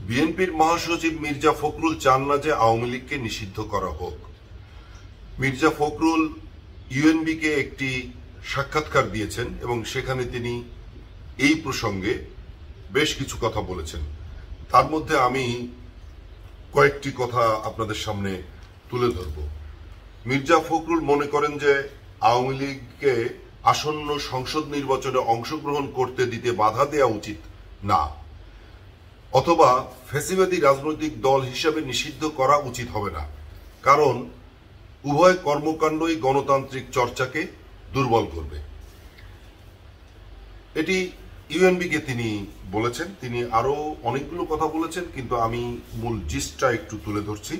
বিএনপির মহাসচিব মির্জা ফখরুল চান না যে আওয়ামী লীগকে নিষিদ্ধ করা হোক। মির্জা ফখরুল ইউএনবিকে একটি সাক্ষাৎকার দিয়েছেন এবং সেখানে তিনি এই প্রসঙ্গে বেশ কিছু কথা বলেছেন। তার মধ্যে আমি কয়েকটি কথা আপনাদের সামনে তুলে ধরব। মির্জা ফখরুল মনে করেন যে আওয়ামী লীগকে আসন্ন সংসদ নির্বাচনে অংশগ্রহণ করতে দিতে বাধা দেওয়া উচিত না, অথবা ফ্যাসিবাদী রাজনৈতিক দল হিসেবে নিষিদ্ধ করা উচিত হবে না, কারণ উভয় কর্মকাণ্ডই গণতান্ত্রিক চর্চাকে দুর্বল করবে। এটি ইউএনবিকে তিনি বলেছেন। তিনি আরো অনেকগুলো কথা বলেছেন, কিন্তু আমি মূল জিস্টটা একটু তুলে ধরছি।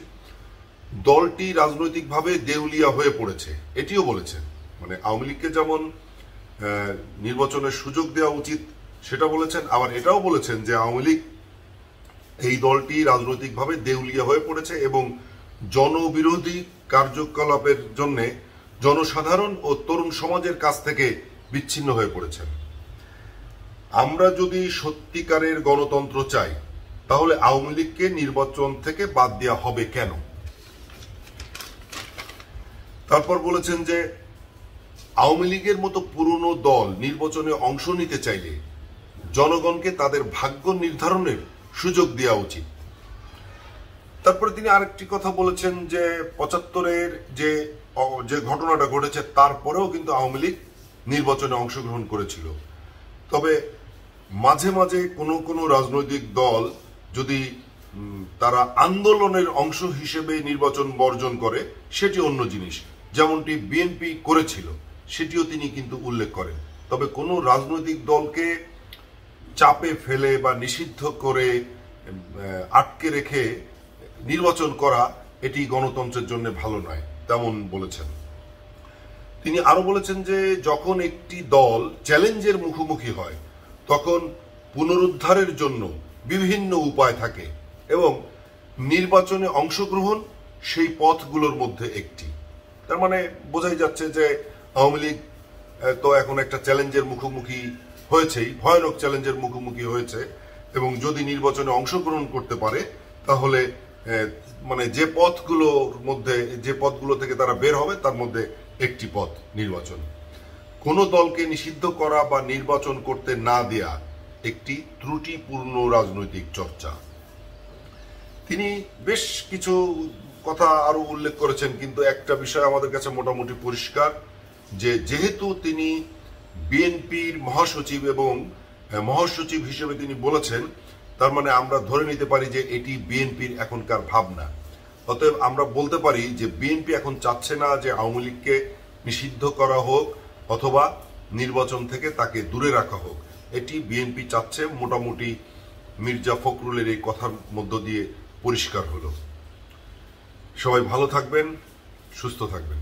দলটি রাজনৈতিকভাবে দেউলিয়া হয়ে পড়েছে, এটিও বলেছেন। মানে আওয়ামী লীগকে যেমন নির্বাচনের সুযোগ দেওয়া উচিত সেটা বলেছেন, আবার এটাও বলেছেন যে আওয়ামী লীগ এই দলটি রাজনৈতিকভাবে দেউলিয়া হয়ে পড়েছে এবং জনবিরোধী কার্যকলাপের জন্য জনসাধারণ ও তরুণ সমাজের কাছ থেকে বিচ্ছিন্ন হয়ে পড়েছেন। আমরা যদি সত্যিকারের গণতন্ত্র চাই তাহলে আওয়ামী লীগকে নির্বাচন থেকে বাদ দেওয়া হবে কেন? তারপর বলেছেন যে আওয়ামী লীগের মতো পুরনো দল নির্বাচনে অংশ নিতে চাইলে জনগণকে তাদের ভাগ্য নির্ধারণের সুযোগ দেওয়া উচিত। তারপরে তিনি আরেকটি কথা বলেছেন যে ৭৫-এর যে ঘটনাটা ঘটেছে তারপরেও কিন্তু আওয়ামী লীগ নির্বাচনে অংশগ্রহণ করেছিল। তবে মাঝে মাঝে কোনো রাজনৈতিক দল যদি তারা আন্দোলনের অংশ হিসেবে নির্বাচন বর্জন করে সেটি অন্য জিনিস, যেমনটি বিএনপি করেছিল সেটিও তিনি কিন্তু উল্লেখ করেন। তবে কোনো রাজনৈতিক দলকে চাপে ফেলে বা নিষিদ্ধ করে আটকে রেখে নির্বাচন করা এটি গণতন্ত্রের জন্য ভালো নয়, তেমন বলেছেন। তিনি আরো বলেছেন যে যখন একটি দল চ্যালেঞ্জের মুখোমুখি হয় তখন পুনরুদ্ধারের জন্য বিভিন্ন উপায় থাকে এবং নির্বাচনে অংশগ্রহণ সেই পথগুলোর মধ্যে একটি। তার মানে বোঝাই যাচ্ছে যে আওয়ামী লীগ তো এখন একটা চ্যালেঞ্জের মুখোমুখি হয়েছেই, ভয়ানক চ্যালেঞ্জের মুখোমুখি হয়েছে, এবং যদি নির্বাচনে অংশগ্রহণ করতে পারে তাহলে মানে যে পথগুলো থেকে তারা বের হবে তার মধ্যে একটি পথ নির্বাচন। কোন দলকে নিষিদ্ধ করা বা নির্বাচন করতে না দেয়া একটি ত্রুটিপূর্ণ রাজনৈতিক চর্চা। তিনি বেশ কিছু কথা আরো উল্লেখ করেছেন, কিন্তু একটা বিষয় আমাদের কাছে মোটামুটি পরিষ্কার যে যেহেতু তিনি বিএনপির মহাসচিব এবং মহাসচিব হিসেবে তিনি বলেছেন, তার মানে আমরা ধরে নিতে পারি যে এটি বিএনপির এখনকার ভাবনা। অতএব আমরা বলতে পারি যে বিএনপি এখন চাচ্ছে না যে আওয়ামী লীগকে নিষিদ্ধ করা হোক অথবা নির্বাচন থেকে তাকে দূরে রাখা হোক। এটি বিএনপি চাচ্ছে, মোটামুটি মির্জা ফখরুলের এই কথার মধ্য দিয়ে পরিষ্কার হলো। সবাই ভালো থাকবেন, সুস্থ থাকবেন।